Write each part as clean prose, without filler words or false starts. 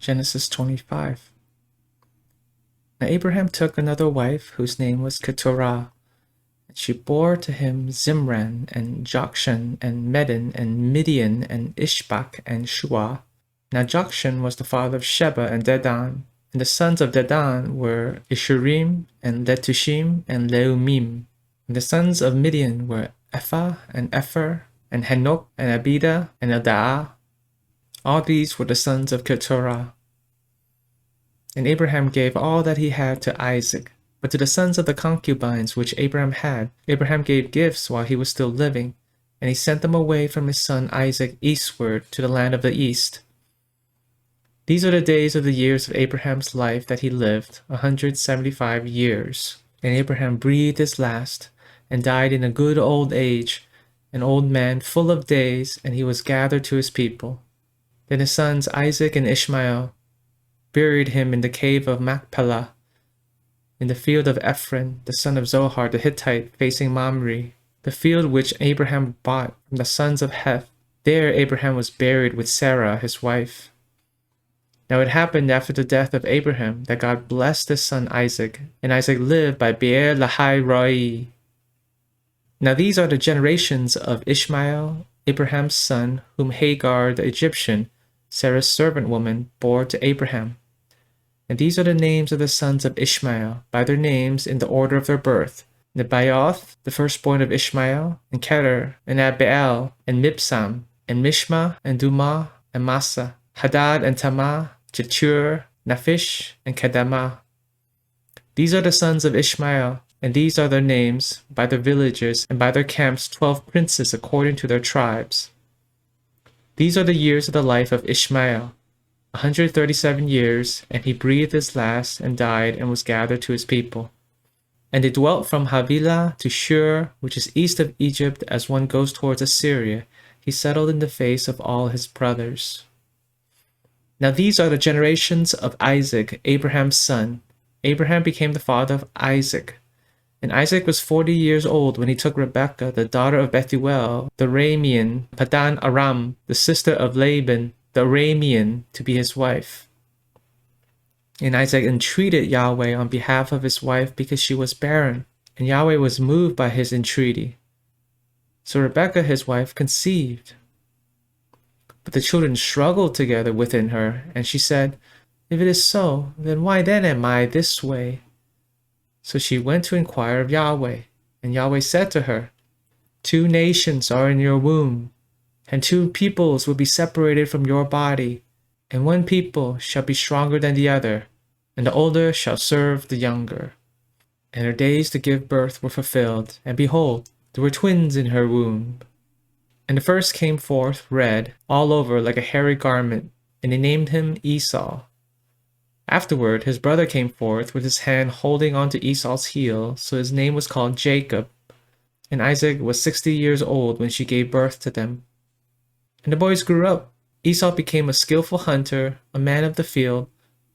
Genesis 25. Now Abraham took another wife, whose name was Keturah, and she bore to him Zimran, and Jokshan, and Medan, and Midian, and Ishbak, and Shuah. Now Jokshan was the father of Sheba and Dedan, and the sons of Dedan were Asshurim, and Letushim, and Leummim. And the sons of Midian were Ephah, and Epher, and Hanoch, and Abida, and Eldaah. All these were the sons of Keturah. And Abraham gave all that he had to Isaac. But to the sons of the concubines which Abraham had, Abraham gave gifts while he was still living, and he sent them away from his son Isaac eastward to the land of the east. These are the days of the years of Abraham's life that he lived, 175 years. And Abraham breathed his last, and died in a good old age, an old man full of days, and he was gathered to his people. Then his sons Isaac and Ishmael buried him in the cave of Machpelah, in the field of Ephron, the son of Zohar the Hittite, facing Mamre, the field which Abraham bought from the sons of Heth. There Abraham was buried with Sarah his wife. Now it happened after the death of Abraham that God blessed his son Isaac, and Isaac lived by Beer Lahai Roi. Now these are the generations of Ishmael, Abraham's son, whom Hagar the Egyptian, Sarah's servant woman, bore to Abraham. And these are the names of the sons of Ishmael, by their names in the order of their birth: Nebaioth, the firstborn of Ishmael, and Keturah, and Abiel, and Mibsam, and Mishma, and Dumah, and Massa, Hadad, and Tamah, Jetur, Naphish, and Kedemah. These are the sons of Ishmael, and these are their names, by their villages, and by their camps 12 princes according to their tribes. These are the years of the life of Ishmael, 137 years, and he breathed his last, and died, and was gathered to his people. And they dwelt from Havilah to Shur, which is east of Egypt, as one goes towards Assyria. He settled in the face of all his brothers. Now these are the generations of Isaac, Abraham's son. Abraham became the father of Isaac. And Isaac was 40 years old when he took Rebekah, the daughter of Bethuel, the Aramean, Padan Aram, the sister of Laban, the Aramean, to be his wife. And Isaac entreated Yahweh on behalf of his wife because she was barren, and Yahweh was moved by his entreaty. So Rebekah, his wife, conceived. But the children struggled together within her, and she said, "If it is so, then why then am I this way?" So she went to inquire of Yahweh, and Yahweh said to her, "2 nations are in your womb, and 2 peoples will be separated from your body, and one people shall be stronger than the other, and the older shall serve the younger." And her days to give birth were fulfilled, and behold, there were twins in her womb. And the first came forth red all over like a hairy garment, and they named him Esau. Afterward his brother came forth with his hand holding on to Esau's heel, so his name was called Jacob. And Isaac was 60 years old when she gave birth to them. And the boys grew up. Esau became a skillful hunter, a man of the field,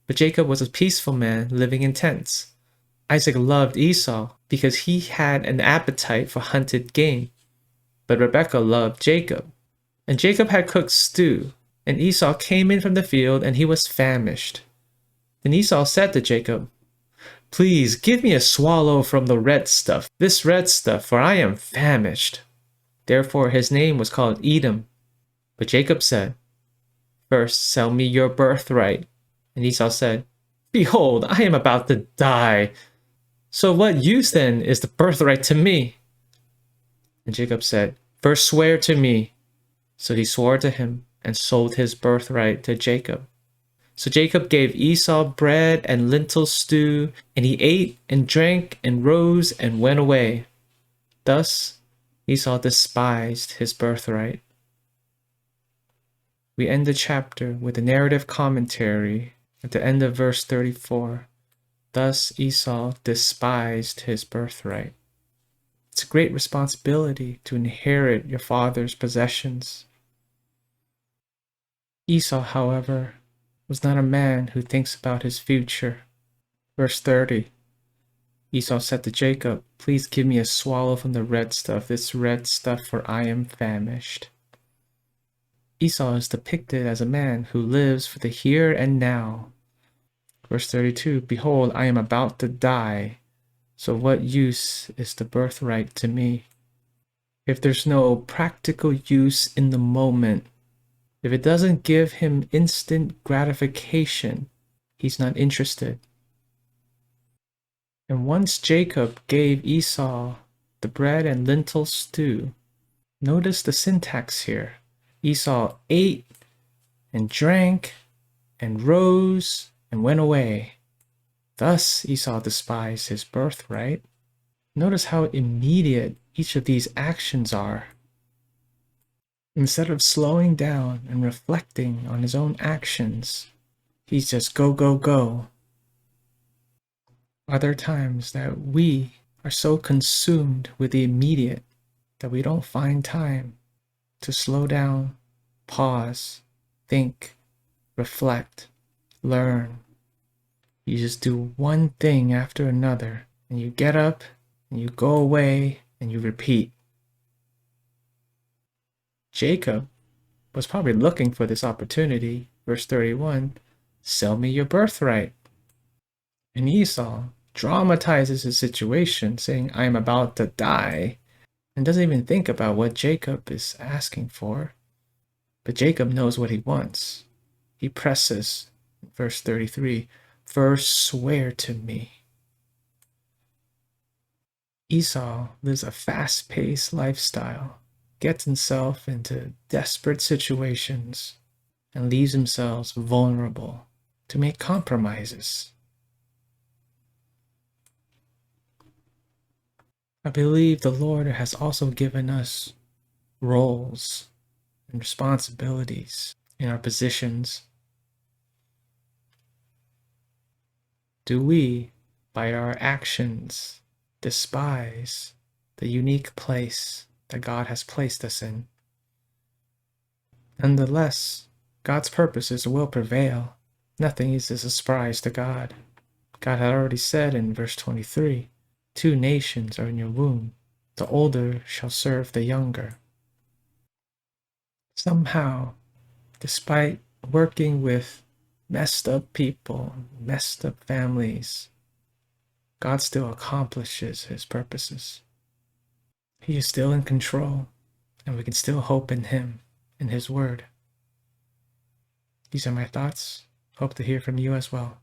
but Jacob was a peaceful man living in tents. Isaac loved Esau because he had an appetite for hunted game, but Rebekah loved Jacob. And Jacob had cooked stew, and Esau came in from the field, and he was famished. Then Esau said to Jacob, "Please give me a swallow from the red stuff, this red stuff, for I am famished." Therefore his name was called Edom. But Jacob said, "First sell me your birthright." And Esau said, "Behold, I am about to die. So what use then is the birthright to me?" And Jacob said, "First swear to me." So he swore to him and sold his birthright to Jacob. So Jacob gave Esau bread and lentil stew, and he ate and drank and rose and went away. Thus Esau despised his birthright. We end the chapter with a narrative commentary at the end of verse 34. Thus Esau despised his birthright. It's a great responsibility to inherit your father's possessions. Esau, however, was not a man who thinks about his future. Verse 30. Esau said to Jacob, "Please give me a swallow from the red stuff, this red stuff, for I am famished." Esau is depicted as a man who lives for the here and now. Verse 32, behold, I am about to die, so what use is the birthright to me? If there's no practical use in the moment, if it doesn't give him instant gratification, he's not interested. And once Jacob gave Esau the bread and lentil stew, notice the syntax here. Esau ate and drank and rose and went away. Thus Esau despised his birthright. Notice how immediate each of these actions are. Instead of slowing down and reflecting on his own actions, he's just go, go, go. Are there times that we are so consumed with the immediate that we don't find time to slow down, pause, think, reflect, learn? You just do one thing after another, and you get up, and you go away, and you repeat. Jacob was probably looking for this opportunity. Verse 31, sell me your birthright. And Esau dramatizes his situation, saying, I am about to die, and doesn't even think about what Jacob is asking for. But Jacob knows what he wants. He presses, verse 33, first swear to me. Esau lives a fast-paced lifestyle, gets himself into desperate situations, and leaves himself vulnerable to make compromises. I believe the Lord has also given us roles and responsibilities in our positions. Do we, by our actions, despise the unique place that God has placed us in? Nonetheless, God's purposes will prevail. Nothing is a surprise to God. God had already said in verse 23, 2 nations are in your womb. The older shall serve the younger. Somehow, despite working with messed up people, messed up families, God still accomplishes his purposes. He is still in control, and we can still hope in him, in his word. These are my thoughts. Hope to hear from you as well.